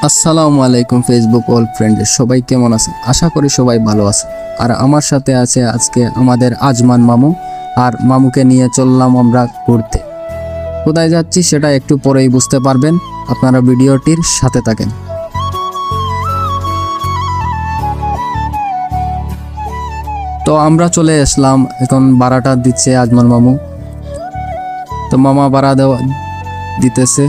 আসসালামু আলাইকুম Facebook all friends, সবাই কেমন আছেন? আশা করি সবাই ভালো আছে। আর আমার সাথে আছে আজকে আমাদের আজমান মামু। আর মামুকে নিয়ে চললাম আমরা ঘুরতে। কোথায় যাচ্ছি সেটা একটু পরেই বুঝতে পারবেন, আপনারা ভিডিওটির সাথে থাকেন। তো আমরা চলে আসলাম, এখন ভাড়াটা দিচ্ছে আজমান মামু। তো মামা ভাড়া দিতেছে।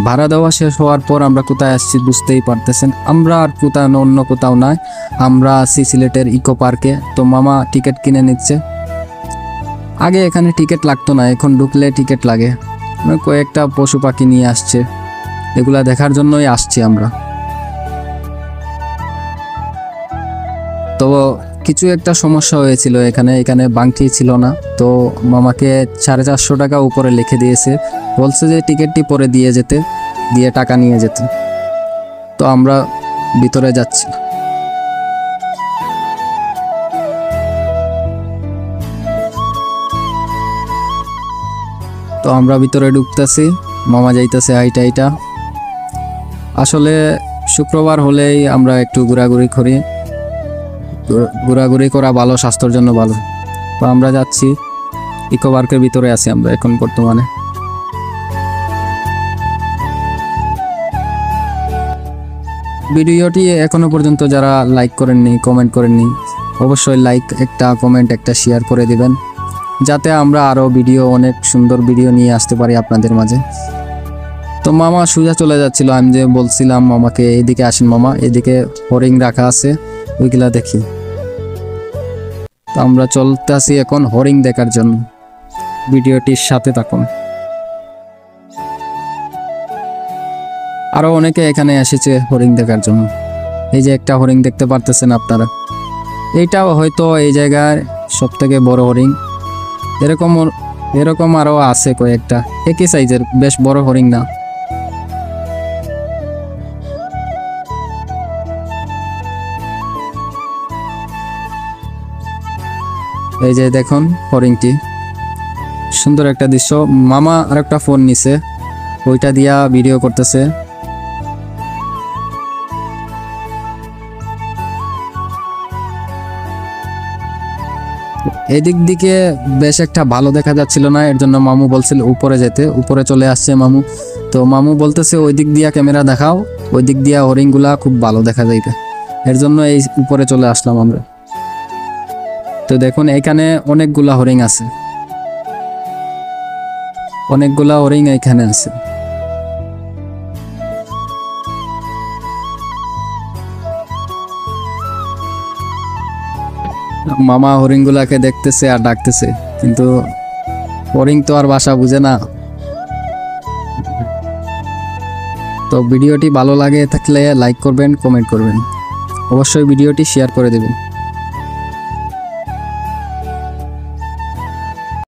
ভাড়া দেওয়া শেষ হওয়ার পর আমরা কোথায় আসছি বুঝতেই পারতেছেন। আমরা আর কোথাও অন্য কোথাও নয়, আমরা আছি সিলেটের ইকো পার্কে। তো মামা টিকিট কিনে নিচ্ছে। আগে এখানে টিকিট লাগতো না, এখন ঢুকলে টিকিট লাগে। কয়েকটা পশু পাখি নিয়ে আসছে, এগুলা দেখার জন্যই আসছি আমরা। তো কিছু একটা সমস্যা হয়েছিল এখানে বাংটি ছিল না। তো মামাকে 450 টাকা উপরে লিখে দিয়েছে, বলছে যে টিকিটটি পরে দিয়ে টাকা নিয়ে যেতে। তো আমরা ভিতরে যাচ্ছি। তো আমরা ভিতরে ঢুকতেছি, মামা যাইতেছে হাইটা। আসলে শুক্রবার হলেই আমরা একটু ঘোরাঘুরি করা ভালো, স্বাস্থ্যের জন্য ভালো। তো আমরা যাচ্ছি, ইকো পার্কের ভিতরে আছি আমরা এখন বর্তমানে। ভিডিওটি এখনো পর্যন্ত যারা লাইক করেননি, কমেন্ট করেননি, অবশ্যই লাইক একটা, কমেন্ট একটা, শেয়ার করে দিবেন, যাতে আমরা আরও অনেক সুন্দর ভিডিও নিয়ে আসতে পারি আপনাদের মাঝে। তো মামা সোজা চলে যাচ্ছিল, আমি যে বলছিলাম মামাকে এইদিকে আসেন মামা, এদিকে হরিণ রাখা আছে, ওইগুলা দেখি। তো আমরা চলতে আসি এখন হরিণ দেখার জন্য, ভিডিওটির সাথে থাকুন। আরো অনেকে এখানে এসেছে হরিণ দেখার জন্য। এই যে একটা হরিণ দেখতে পারতেছেন আপনারা, এইটাও হয়তো এই জায়গার সব থেকে বড় হরিণ। এরকম আরো আছে কয়েকটা, একই সাইজের, বেশ বড় হরিণ না। এই যে দেখুন হরিণটি, সুন্দর একটা দৃশ্য। মামা আরেকটা ফোন নিছে, ওইটা দিয়া ভিডিও করতেছে। এদিক দিকে বেশ একটা ভালো দেখা যাচ্ছিল না, এর জন্য মামু বলছিল উপরে যেতে। উপরে চলে আসছে মামু। তো মামু বলতেছে ওই দিক দিয়া ক্যামেরা দেখাও, ওই দিক দিয়া হরিণগুলা খুব ভালো দেখা যাইবে। এর জন্য এই উপরে চলে আসলাম আমরা। তো দেখুন এখানে অনেকগুলা হরিণ আছে, অনেকগুলা হরিণ এখানে আছে। মামা হরিণগুলাকে দেখতেছে আর ডাকতেছে, কিন্তু হরিণ তো আর ভাষা বুঝে না। তো ভিডিওটি ভালো লাগে থাকলে লাইক করবেন, কমেন্ট করবেন, অবশ্যই ভিডিওটি শেয়ার করে দেবেন।